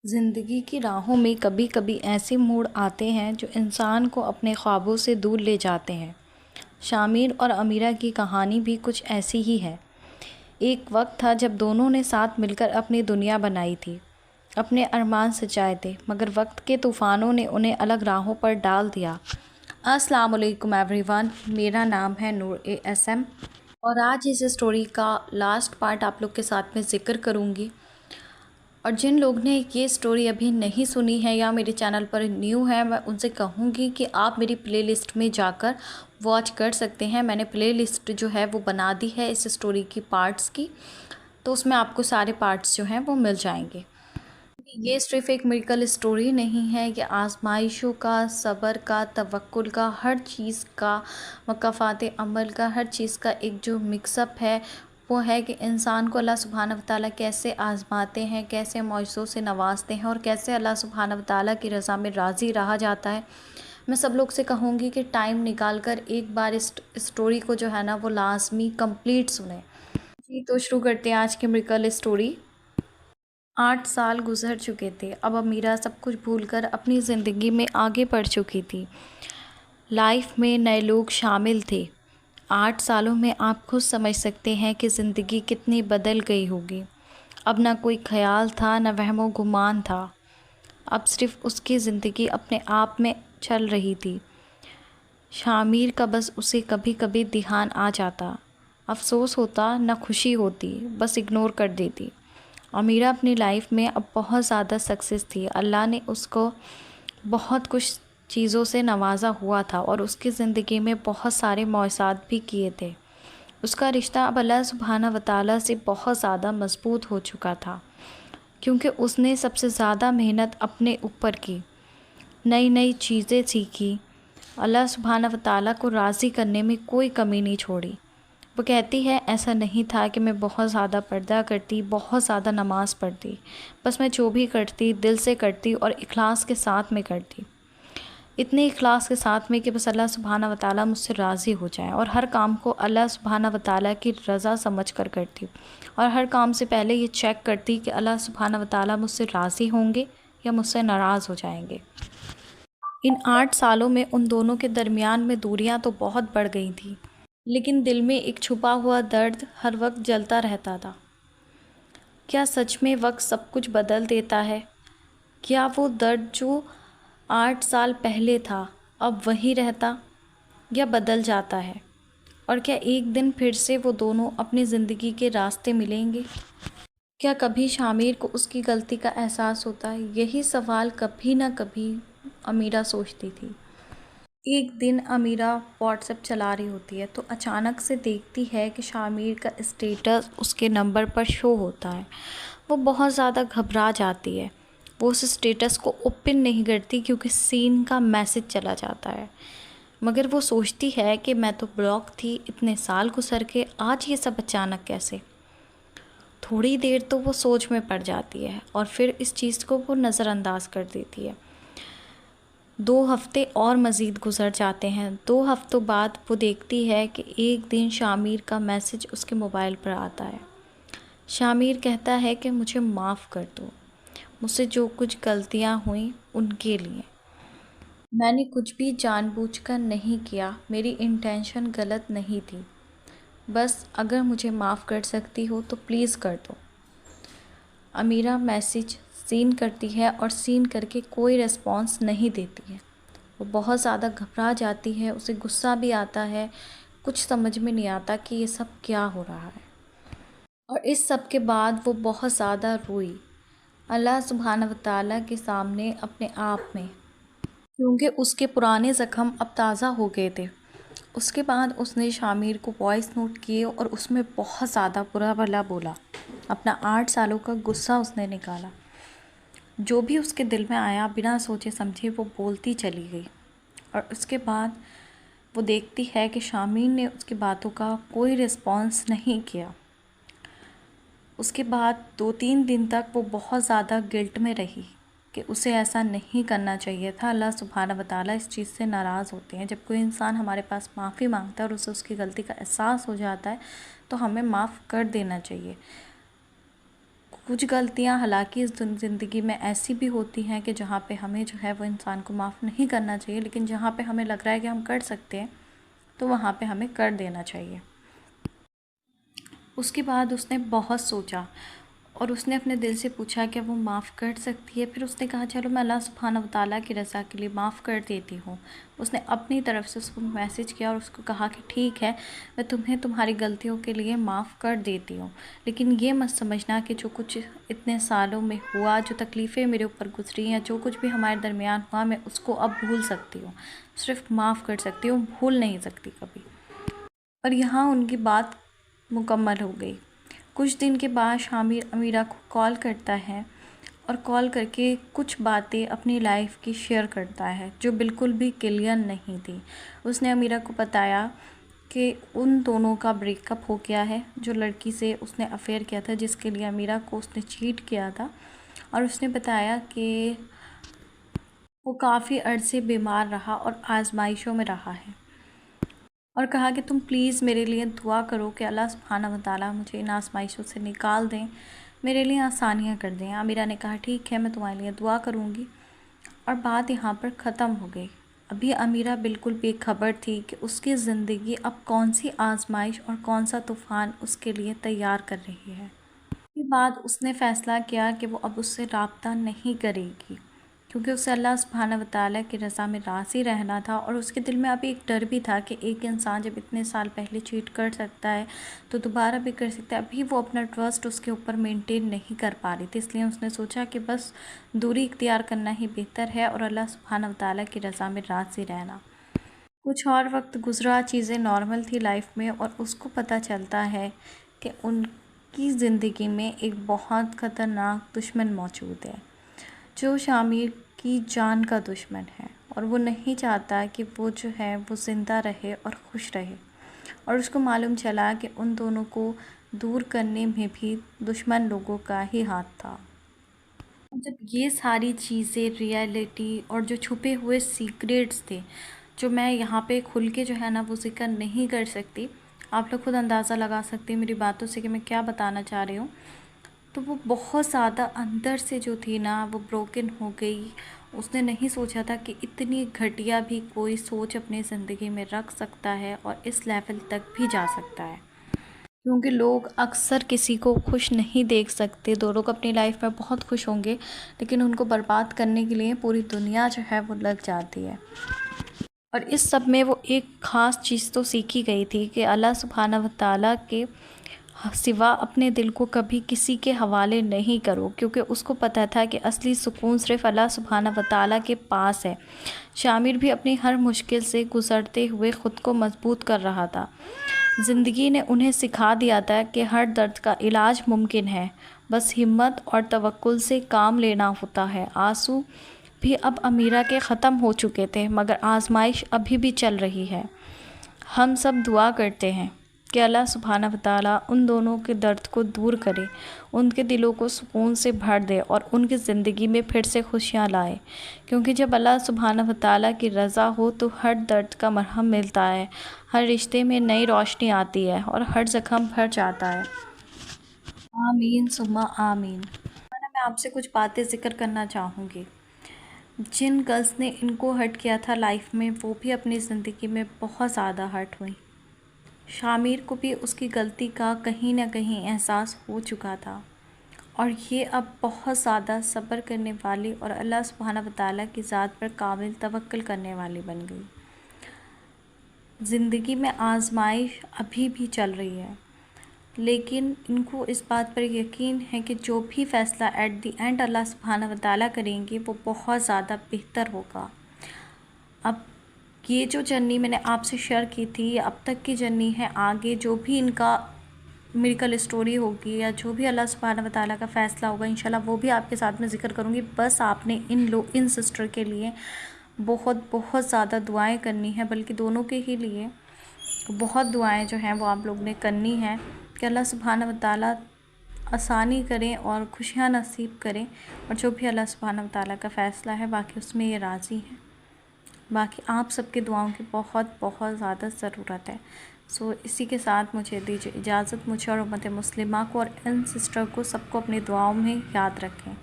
زندگی کی راہوں میں کبھی کبھی ایسے موڑ آتے ہیں جو انسان کو اپنے خوابوں سے دور لے جاتے ہیں۔ شامر اور امیرہ کی کہانی بھی کچھ ایسی ہی ہے۔ ایک وقت تھا جب دونوں نے ساتھ مل کر اپنی دنیا بنائی تھی، اپنے ارمان سجائے تھے، مگر وقت کے طوفانوں نے انہیں الگ راہوں پر ڈال دیا۔ السلام علیکم ایوری ون، میرا نام ہے نور ASM اور آج اس اسٹوری کا لاسٹ پارٹ آپ لوگ کے ساتھ میں ذکر کروں گی۔ اور جن لوگ نے یہ سٹوری ابھی نہیں سنی ہے یا میرے چینل پر نیو ہے، میں ان سے کہوں گی کہ آپ میری پلے لسٹ میں جا کر واچ کر سکتے ہیں۔ میں نے پلے لسٹ جو ہے وہ بنا دی ہے اس سٹوری کی پارٹس کی، تو اس میں آپ کو سارے پارٹس جو ہیں وہ مل جائیں گے۔ یہ صرف ایک میریکل سٹوری نہیں ہے، یہ آزمائشوں کا، صبر کا، توکل کا، ہر چیز کا، مکافات عمل کا، ہر چیز کا ایک جو مکس اپ ہے وہ ہے کہ انسان کو اللہ سبحانہ وتعالیٰ کیسے آزماتے ہیں، کیسے معجزوں سے نوازتے ہیں اور کیسے اللہ سبحانہ وتعالیٰ کی رضا میں راضی رہا جاتا ہے۔ میں سب لوگ سے کہوں گی کہ ٹائم نکال کر ایک بار اس سٹوری کو جو ہے نا وہ لازمی کمپلیٹ سنیں۔ جی تو شروع کرتے ہیں آج کی میریکل سٹوری۔ 8 سال گزر چکے تھے، اب امیرہ سب کچھ بھول کر اپنی زندگی میں آگے بڑھ چکی تھی۔ لائف میں نئے لوگ شامل تھے۔ 8 سالوں میں آپ خود سمجھ سکتے ہیں کہ زندگی کتنی بدل گئی ہوگی۔ اب نہ کوئی خیال تھا، نہ وہم و گمان تھا، اب صرف اس کی زندگی اپنے آپ میں چل رہی تھی۔ شامر کا بس اسے کبھی کبھی دھیان آ جاتا، افسوس ہوتا، نہ خوشی ہوتی، بس اگنور کر دیتی۔ امیرہ اپنی لائف میں اب بہت زیادہ سکسیس تھی، اللہ نے اس کو بہت کچھ چیزوں سے نوازا ہوا تھا اور اس کی زندگی میں بہت سارے معجزات بھی کیے تھے۔ اس کا رشتہ اب اللہ سبحانہ وتعالیٰ سے بہت زیادہ مضبوط ہو چکا تھا، کیونکہ اس نے سب سے زیادہ محنت اپنے اوپر کی، نئی نئی چیزیں سیکھی، اللہ سبحانہ وتعالیٰ کو راضی کرنے میں کوئی کمی نہیں چھوڑی۔ وہ کہتی ہے ایسا نہیں تھا کہ میں بہت زیادہ پردہ کرتی، بہت زیادہ نماز پڑھتی، بس میں جو بھی کرتی دل سے کرتی اور اخلاص کے ساتھ میں کرتی، اتنے اخلاص کے ساتھ میں کہ بس اللہ سبحانہ وتعالیٰ مجھ سے راضی ہو جائے، اور ہر کام کو اللہ سبحانہ وتعالیٰ کی رضا سمجھ کر کرتی، اور ہر کام سے پہلے یہ چیک کرتی کہ اللہ سبحانہ وتعالیٰ مجھ سے راضی ہوں گے یا مجھ سے ناراض ہو جائیں گے۔ ان 8 سالوں میں ان دونوں کے درمیان میں دوریاں تو بہت بڑھ گئی تھیں، لیکن دل میں ایک چھپا ہوا درد ہر وقت جلتا رہتا تھا۔ کیا سچ میں وقت سب کچھ بدل دیتا ہے؟ کیا وہ درد جو 8 سال پہلے تھا اب وہی رہتا یا بدل جاتا ہے؟ اور کیا ایک دن پھر سے وہ دونوں اپنی زندگی کے راستے ملیں گے؟ کیا کبھی شامر کو اس کی غلطی کا احساس ہوتا ہے؟ یہی سوال کبھی نہ کبھی امیرہ سوچتی تھی۔ ایک دن امیرہ واٹس ایپ چلا رہی ہوتی ہے تو اچانک سے دیکھتی ہے کہ شامر کا اسٹیٹس اس کے نمبر پر شو ہوتا ہے۔ وہ بہت زیادہ گھبرا جاتی ہے، وہ اس اسٹیٹس کو اوپن نہیں کرتی کیونکہ سین کا میسج چلا جاتا ہے، مگر وہ سوچتی ہے کہ میں تو بلاک تھی، اتنے سال گزر کے آج یہ سب اچانک کیسے؟ تھوڑی دیر تو وہ سوچ میں پڑ جاتی ہے اور پھر اس چیز کو وہ نظر انداز کر دیتی ہے۔ 2 ہفتے اور مزید گزر جاتے ہیں۔ 2 ہفتوں بعد وہ دیکھتی ہے کہ ایک دن شامر کا میسج اس کے موبائل پر آتا ہے۔ شامر کہتا ہے کہ مجھے معاف کر دو، مجھ سے جو کچھ غلطیاں ہوئیں ان کے لیے، میں نے کچھ بھی جان بوجھ کر نہیں کیا، میری انٹینشن غلط نہیں تھی، بس اگر مجھے معاف کر سکتی ہو تو پلیز کر دو۔ امیرہ میسج سین کرتی ہے اور سین کر کے کوئی ریسپانس نہیں دیتی ہے۔ وہ بہت زیادہ گھبرا جاتی ہے، اسے غصہ بھی آتا ہے، کچھ سمجھ میں نہیں آتا کہ یہ سب کیا ہو رہا ہے۔ اور اس سب کے بعد وہ بہت زیادہ روئی اللہ سبحانہ وتعالیٰ کے سامنے اپنے آپ میں، کیونکہ اس کے پرانے زخم اب تازہ ہو گئے تھے۔ اس کے بعد اس نے شامر کو وائس نوٹ کیے اور اس میں بہت زیادہ برا بھلا بولا، اپنا 8 سالوں کا غصہ اس نے نکالا، جو بھی اس کے دل میں آیا بنا سوچے سمجھے وہ بولتی چلی گئی۔ اور اس کے بعد وہ دیکھتی ہے کہ شامر نے اس کی باتوں کا کوئی رسپانس نہیں کیا۔ اس کے بعد 2-3 دن تک وہ بہت زیادہ گلٹ میں رہی کہ اسے ایسا نہیں کرنا چاہیے تھا۔ اللہ سبحانہ وتعالیٰ اس چیز سے ناراض ہوتے ہیں، جب کوئی انسان ہمارے پاس معافی مانگتا ہے اور اسے اس کی غلطی کا احساس ہو جاتا ہے تو ہمیں معاف کر دینا چاہیے۔ کچھ غلطیاں حالانکہ اس زندگی میں ایسی بھی ہوتی ہیں کہ جہاں پہ ہمیں جو ہے وہ انسان کو معاف نہیں کرنا چاہیے، لیکن جہاں پہ ہمیں لگ رہا ہے کہ ہم کر سکتے ہیں تو وہاں پہ ہمیں کر دینا چاہیے۔ اس کے بعد اس نے بہت سوچا اور اس نے اپنے دل سے پوچھا کہ وہ معاف کر سکتی ہے۔ پھر اس نے کہا چلو میں اللہ سبحانہ وتعالیٰ کی رضا کے لیے معاف کر دیتی ہوں۔ اس نے اپنی طرف سے اس کو میسج کیا اور اس کو کہا کہ ٹھیک ہے، میں تمہیں تمہاری غلطیوں کے لیے معاف کر دیتی ہوں، لیکن یہ مت سمجھنا کہ جو کچھ اتنے سالوں میں ہوا، جو تکلیفیں میرے اوپر گزری ہیں، جو کچھ بھی ہمارے درمیان ہوا، میں اس کو اب بھول سکتی ہوں، صرف معاف کر سکتی ہوں، بھول نہیں سکتی کبھی۔ اور یہاں ان کی بات مکمل ہو گئی۔ کچھ دن کے بعد شامر امیرہ کو کال کرتا ہے اور کال کر کے کچھ باتیں اپنی لائف کی شیئر کرتا ہے جو بالکل بھی کلیئر نہیں تھی۔ اس نے امیرہ کو بتایا کہ ان دونوں کا بریک اپ ہو گیا ہے، جو لڑکی سے اس نے افیئر کیا تھا، جس کے لیے امیرہ کو اس نے چیٹ کیا تھا، اور اس نے بتایا کہ وہ کافی عرصے بیمار رہا اور آزمائشوں میں رہا ہے، اور کہا کہ تم پلیز میرے لیے دعا کرو کہ اللہ سبحانہ وتعالیٰ مجھے ان آزمائشوں سے نکال دیں، میرے لیے آسانیاں کر دیں۔ امیرہ نے کہا ٹھیک ہے، میں تمہارے لیے دعا کروں گی، اور بات یہاں پر ختم ہو گئی۔ ابھی امیرہ بالکل بے خبر تھی کہ اس کی زندگی اب کون سی آزمائش اور کون سا طوفان اس کے لیے تیار کر رہی ہے۔ اس کے بعد اس نے فیصلہ کیا کہ وہ اب اس سے رابطہ نہیں کرے گی، کیونکہ اسے اللہ سبحانہ وتعالیٰ کی رضا میں راضی رہنا تھا، اور اس کے دل میں ابھی ایک ڈر بھی تھا کہ ایک انسان جب اتنے سال پہلے چیٹ کر سکتا ہے تو دوبارہ بھی کر سکتا ہے۔ ابھی وہ اپنا ٹرسٹ اس کے اوپر مینٹین نہیں کر پا رہی تھی، اس لیے اس نے سوچا کہ بس دوری اختیار کرنا ہی بہتر ہے اور اللہ سبحانہ وتعالیٰ کی رضا میں راضی رہنا۔ کچھ اور وقت گزرا، چیزیں نارمل تھی لائف میں، اور اس کو پتہ چلتا ہے کہ ان کی زندگی میں ایک بہت خطرناک دشمن موجود ہے، جو شامر کی جان کا دشمن ہے، اور وہ نہیں چاہتا کہ وہ جو ہے وہ زندہ رہے اور خوش رہے، اور اس کو معلوم چلا کہ ان دونوں کو دور کرنے میں بھی دشمن لوگوں کا ہی ہاتھ تھا۔ جب یہ ساری چیزیں ریئلٹی اور جو چھپے ہوئے سیکریٹس تھے، جو میں یہاں پہ کھل کے جو ہے نا وہ ذکر نہیں کر سکتی، آپ لوگ خود اندازہ لگا سکتے ہیں میری باتوں سے کہ میں کیا بتانا چاہ رہی ہوں، تو وہ بہت زیادہ اندر سے جو تھی نا وہ بروکن ہو گئی۔ اس نے نہیں سوچا تھا کہ اتنی گھٹیا بھی کوئی سوچ اپنی زندگی میں رکھ سکتا ہے اور اس لیول تک بھی جا سکتا ہے، کیونکہ لوگ اکثر کسی کو خوش نہیں دیکھ سکتے۔ دو لوگ اپنی لائف میں بہت خوش ہوں گے، لیکن ان کو برباد کرنے کے لیے پوری دنیا جو ہے وہ لگ جاتی ہے۔ اور اس سب میں وہ ایک خاص چیز تو سیکھی گئی تھی کہ اللہ سبحانہ وتعالیٰ کے سوا اپنے دل کو کبھی کسی کے حوالے نہیں کرو، کیونکہ اس کو پتہ تھا کہ اصلی سکون صرف اللہ سبحانہ وتعالیٰ کے پاس ہے۔ شامر بھی اپنی ہر مشکل سے گزرتے ہوئے خود کو مضبوط کر رہا تھا۔ زندگی نے انہیں سکھا دیا تھا کہ ہر درد کا علاج ممکن ہے، بس ہمت اور توکل سے کام لینا ہوتا ہے۔ آنسو بھی اب امیرہ کے ختم ہو چکے تھے، مگر آزمائش ابھی بھی چل رہی ہے۔ ہم سب دعا کرتے ہیں کہ اللہ سبحانہ وتعالیٰ ان دونوں کے درد کو دور کرے، ان کے دلوں کو سکون سے بھر دے اور ان کی زندگی میں پھر سے خوشیاں لائے، کیونکہ جب اللہ سبحانہ وتعالیٰ کی رضا ہو تو ہر درد کا مرہم ملتا ہے، ہر رشتے میں نئی روشنی آتی ہے اور ہر زخم بھر جاتا ہے۔ آمین ثم آمین۔ میں آپ سے کچھ باتیں ذکر کرنا چاہوں گی۔ جن گرلز نے ان کو ہرٹ کیا تھا لائف میں، وہ بھی اپنی زندگی میں بہت زیادہ ہرٹ ہوئیں۔ شامر کو بھی اس کی غلطی کا کہیں نہ کہیں احساس ہو چکا تھا، اور یہ اب بہت زیادہ صبر کرنے والی اور اللہ سبحانہ وتعالیٰ کی ذات پر کامل توکل کرنے والی بن گئی۔ زندگی میں آزمائش ابھی بھی چل رہی ہے، لیکن ان کو اس بات پر یقین ہے کہ جو بھی فیصلہ ایٹ دی اینڈ اللہ سبحانہ وتعالیٰ کریں گے وہ بہت زیادہ بہتر ہوگا۔ اب یہ جو جرنی میں نے آپ سے شیئر کی تھی، یہ اب تک کی جرنی ہے، آگے جو بھی ان کا میریکل اسٹوری ہوگی یا جو بھی اللہ سبحانہ وتعالیٰ کا فیصلہ ہوگا، انشاءاللہ وہ بھی آپ کے ساتھ میں ذکر کروں گی۔ بس آپ نے ان سسٹر کے لیے بہت بہت زیادہ دعائیں کرنی ہیں، بلکہ دونوں کے ہی لیے بہت دعائیں جو ہیں وہ آپ لوگ نے کرنی ہیں کہ اللہ سبحانہ وتعالیٰ آسانی کریں اور خوشیاں نصیب کریں، اور جو بھی اللہ سبحانہ وتعالیٰ کا فیصلہ ہے باقی اس میں یہ راضی ہیں۔ باقی آپ سب کے دعاؤں کی بہت بہت زیادہ ضرورت ہے۔ اسی کے ساتھ مجھے دیجیے اجازت، مجھے اور امت مسلمہ کو اور ان سسٹر کو سب کو اپنی دعاؤں میں یاد رکھیں۔